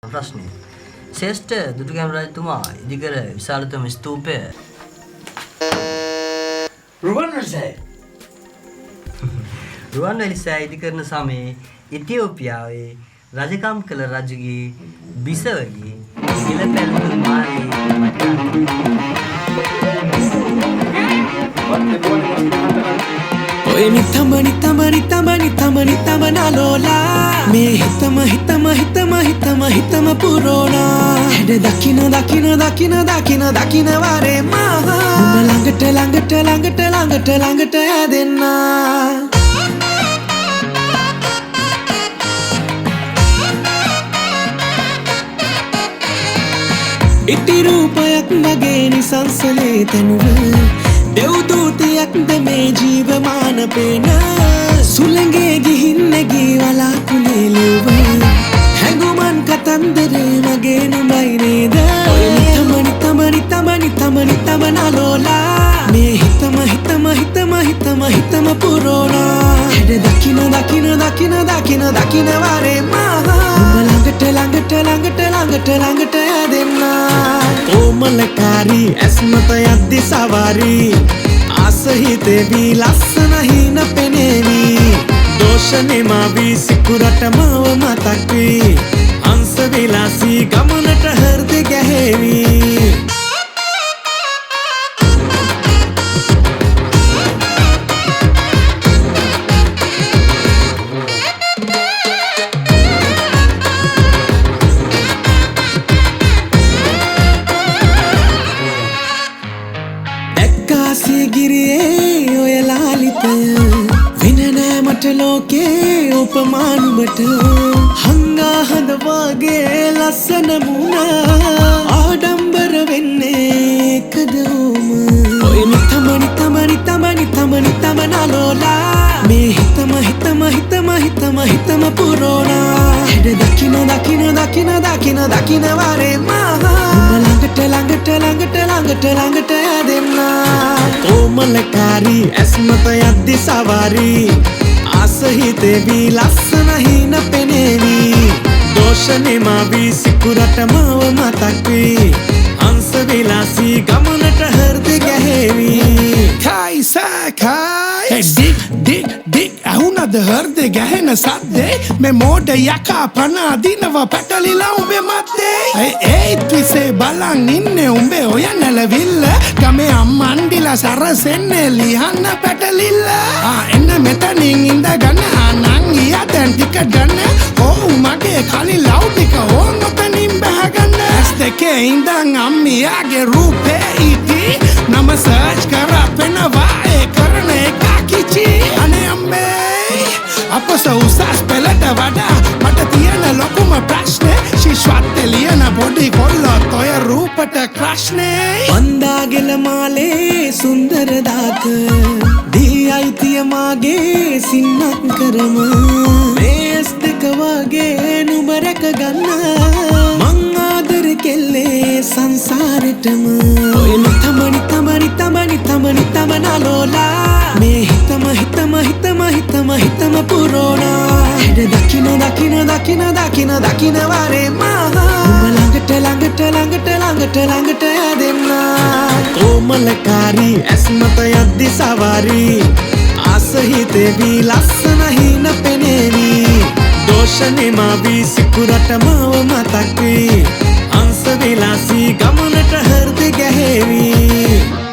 ප්‍රශ්නය. ශ්‍රේෂ්ඨ දුටුගැමුණු රජතුමා ඉදිකර විශාලතම ස්තූපය රුවන්වැලි සෑය ඉදිකරන සමයේ ඉතියෝපියාවේ රජකම් කළ රජුගේ බිසවගේ ඉලපැල්පු මාලේ ඔය නිතම නලෝලා මේ හිතම පුරෝණා හැඩ දකින වරේ මහා උඹ ළඟට ඇදෙන්නා ඉති රූපයක් මගේ නිසංසලේ තනුව දෙව්දූතියක්ද මේ ජීවමාන පේන සුළඟේ ගිහින් නැගී වලාකුළේ ලෙව හැඟුමන් කතන්දරේ මගේ නුඹයි නේද ඔය නිතම නලෝලා මේ හිතම පුරෝණා හැඩ දකින වරේ මහා උඹ ළඟට ඇදෙන්නා ඕමලකාරී ඇස්මත යද්දි සවාරී ආසහිතේවී ලස්සන හින පෙනේවී දෝෂනේ මාවී සිකුරට මාව මතක් වී හංස විලාසී ගමනට හෘද ගැහෙවී ගිරියේ ඔය ලාලිතය වෙන නෑ මට ලෝකේ උපමානුබට හංගා හඳ වගේ ලස්සන මුණ ආඩම්බර වෙන්නේ කදෝම ඔය නිතම නලෝලා මේ හිතම පුරෝණා හැඩ දකින වරේ මහා ළඟට ඇදෙන්නා ඕමලකාරී ඇස්මත යද්දි සවාරී ආසහිතේවී ලස්සන හින පෙනේවී දෝෂනේ මාවී සිකුරට මාව මතක් වී හංස විලාසී ගමනට හෘද ගැහෙවී දික් ඇහුනද හෘද ගැහෙන සද්දේ මේ මෝඩ යකා පණ අදිනවා පැටලිලා උඹේ මැද්දේ ඒත් විසේ බලන් ඉන්නේ උඹේ ඔය නැලවිල්ල ගමේ අම්මන්ඩිලා සරසෙන්නේ ලියන්න පැටලිල්ල එන්න මෙතනින් ඉඳගෙන නං ඊයා දැන් ටික ගන්න ඕ මගේ කලින් ලව් ටික ඕන් ඔතනින් බහගන්න ඇස් දෙකේ ඉඳන් අම්මියාගේ රූපේ ඉති නම සර්ච් කරපෙනවා ඒ කරන එක කිචි අනේ අම්මේ අපස උසස් පෙළට වඩා මට තියෙන ලොකුම ප්‍රශ්නේ ශිෂ්වත්තේ ලියන පොඩි කොල්ලොත් ඔය රූපට ක්‍රෂ්නේ වන්දාගෙල මාලේ සුන්දර දාක දී අයිතිය මාගේ සින්නක් කරම මේස් දෙක වගේ නුඹ රැක ගන්න මං ආදර කෙල්ලේ සංසාරෙටම ඔය නිතම නලෝලා මේ හිතම පුරෝණා හැඩ දකින වරේ මහා උඹ ළඟට ඇදෙන්නා ඕමලකාරී ඇස්මත යද්දි සවාරී ආසහිතේවී ලස්සන හින පෙනේවී දෝෂනේ මාවී සිකුරට මාව මතක් වී හංස විලාසී ගමනට හෘද ගැහෙවී